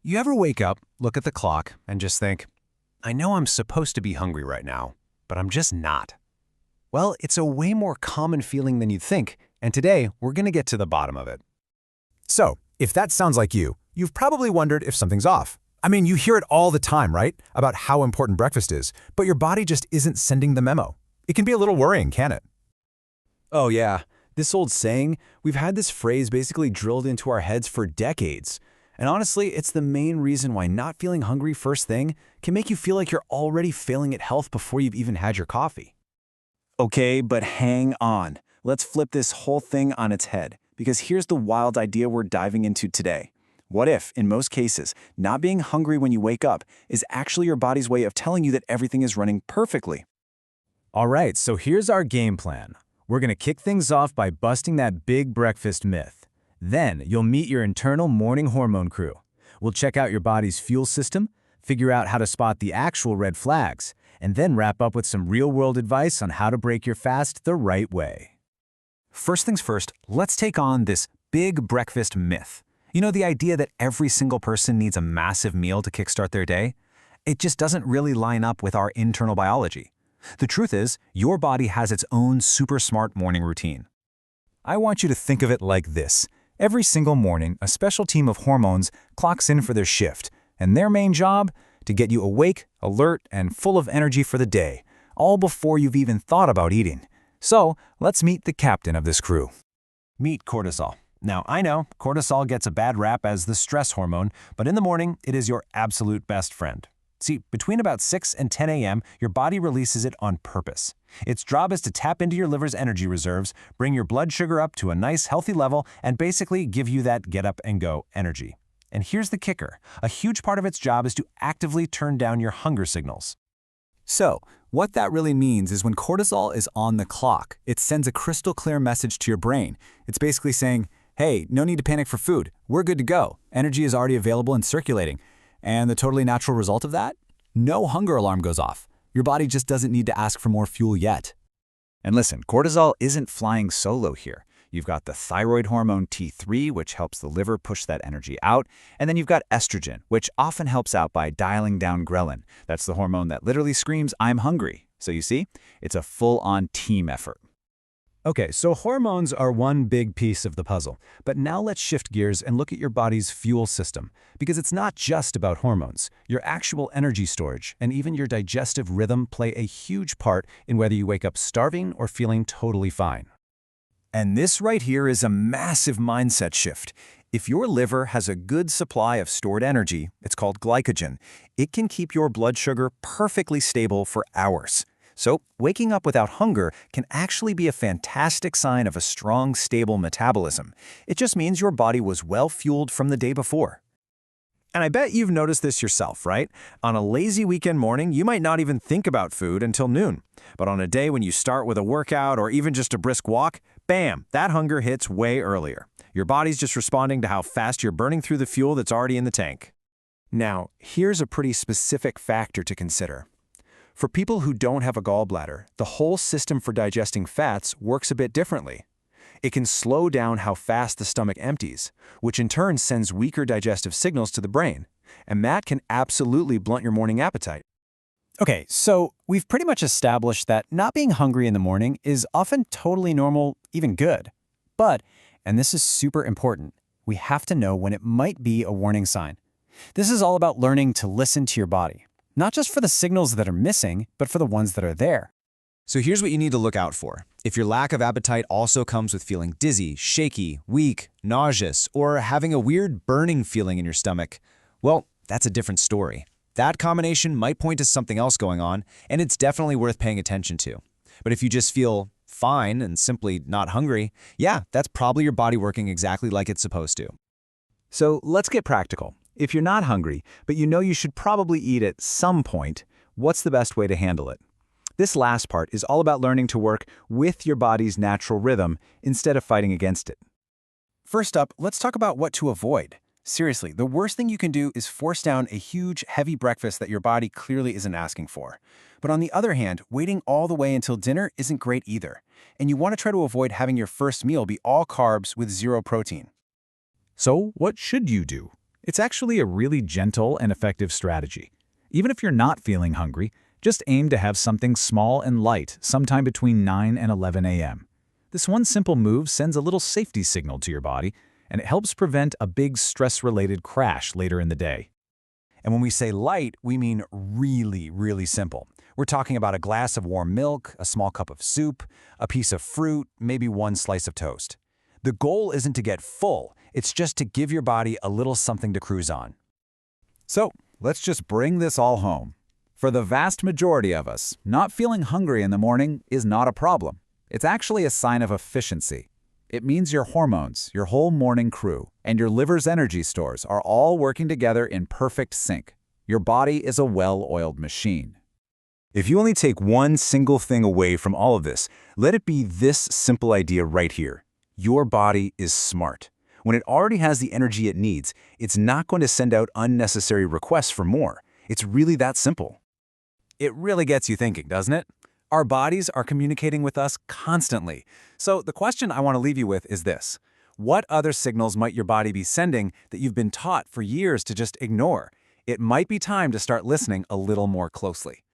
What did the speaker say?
You ever wake up, look at the clock, and just think, I know I'm supposed to be hungry right now, but I'm just not? Well, it's a way more common feeling than you'd think, and today we're going to get to the bottom of it. So, if that sounds like you, you've probably wondered if something's off. I mean, you hear it all the time, right? About how important breakfast is, but your body just isn't sending the memo. It can be a little worrying, can't it? Oh yeah, this old saying, we've had this phrase basically drilled into our heads for decades. And honestly, it's the main reason why not feeling hungry first thing can make you feel like you're already failing at health before you've even had your coffee. Okay, but hang on. Let's flip this whole thing on its head, because here's the wild idea we're diving into today. What if, in most cases, not being hungry when you wake up is actually your body's way of telling you that everything is running perfectly? All right, so here's our game plan. We're going to kick things off by busting that big breakfast myth. Then you'll meet your internal morning hormone crew. We'll check out your body's fuel system, figure out how to spot the actual red flags, and then wrap up with some real-world advice on how to break your fast the right way. First things first, let's take on this big breakfast myth. You know, the idea that every single person needs a massive meal to kickstart their day? It just doesn't really line up with our internal biology. The truth is, your body has its own super smart morning routine. I want you to think of it like this. Every single morning, a special team of hormones clocks in for their shift, and their main job? To get you awake, alert, and full of energy for the day, all before you've even thought about eating. So, let's meet the captain of this crew. Meet cortisol. Now, I know cortisol gets a bad rap as the stress hormone, but in the morning, it is your absolute best friend. See, between about 6 and 10 a.m., your body releases it on purpose. Its job is to tap into your liver's energy reserves, bring your blood sugar up to a nice, healthy level, and basically give you that get-up-and-go energy. And here's the kicker. A huge part of its job is to actively turn down your hunger signals. So, what that really means is when cortisol is on the clock, it sends a crystal clear message to your brain. It's basically saying, hey, no need to panic for food. We're good to go. Energy is already available and circulating. And the totally natural result of that? No hunger alarm goes off. Your body just doesn't need to ask for more fuel yet. And listen, cortisol isn't flying solo here. You've got the thyroid hormone T3, which helps the liver push that energy out. And then you've got estrogen, which often helps out by dialing down ghrelin. That's the hormone that literally screams, I'm hungry. So you see, it's a full-on team effort. Okay, so hormones are one big piece of the puzzle. But now let's shift gears and look at your body's fuel system. Because it's not just about hormones. Your actual energy storage and even your digestive rhythm play a huge part in whether you wake up starving or feeling totally fine. And this right here is a massive mindset shift. If your liver has a good supply of stored energy, it's called glycogen, it can keep your blood sugar perfectly stable for hours. So, waking up without hunger can actually be a fantastic sign of a strong, stable metabolism. It just means your body was well-fueled from the day before. And I bet you've noticed this yourself, right? On a lazy weekend morning, you might not even think about food until noon. But on a day when you start with a workout or even just a brisk walk, bam, that hunger hits way earlier. Your body's just responding to how fast you're burning through the fuel that's already in the tank. Now, here's a pretty specific factor to consider. For people who don't have a gallbladder, the whole system for digesting fats works a bit differently. It can slow down how fast the stomach empties, which in turn sends weaker digestive signals to the brain, and that can absolutely blunt your morning appetite. Okay, so we've pretty much established that not being hungry in the morning is often totally normal, even good. But, and this is super important, we have to know when it might be a warning sign. This is all about learning to listen to your body. Not just for the signals that are missing, but for the ones that are there. So here's what you need to look out for. If your lack of appetite also comes with feeling dizzy, shaky, weak, nauseous, or having a weird burning feeling in your stomach, well, that's a different story. That combination might point to something else going on, and it's definitely worth paying attention to. But if you just feel fine and simply not hungry, yeah, that's probably your body working exactly like it's supposed to. So let's get practical. If you're not hungry, but you know you should probably eat at some point, what's the best way to handle it? This last part is all about learning to work with your body's natural rhythm instead of fighting against it. First up, let's talk about what to avoid. Seriously, the worst thing you can do is force down a huge, heavy breakfast that your body clearly isn't asking for. But on the other hand, waiting all the way until dinner isn't great either. And you want to try to avoid having your first meal be all carbs with zero protein. So, what should you do? It's actually a really gentle and effective strategy. Even if you're not feeling hungry, just aim to have something small and light sometime between 9 and 11 a.m. This one simple move sends a little safety signal to your body, and it helps prevent a big stress-related crash later in the day. And when we say light, we mean really, really simple. We're talking about a glass of warm milk, a small cup of soup, a piece of fruit, maybe one slice of toast. The goal isn't to get full, it's just to give your body a little something to cruise on. So, let's just bring this all home. For the vast majority of us, not feeling hungry in the morning is not a problem. It's actually a sign of efficiency. It means your hormones, your whole morning crew, and your liver's energy stores are all working together in perfect sync. Your body is a well-oiled machine. If you only take one single thing away from all of this, let it be this simple idea right here. Your body is smart. When it already has the energy it needs, it's not going to send out unnecessary requests for more. It's really that simple. It really gets you thinking, doesn't it? Our bodies are communicating with us constantly. So the question I want to leave you with is this. What other signals might your body be sending that you've been taught for years to just ignore? It might be time to start listening a little more closely.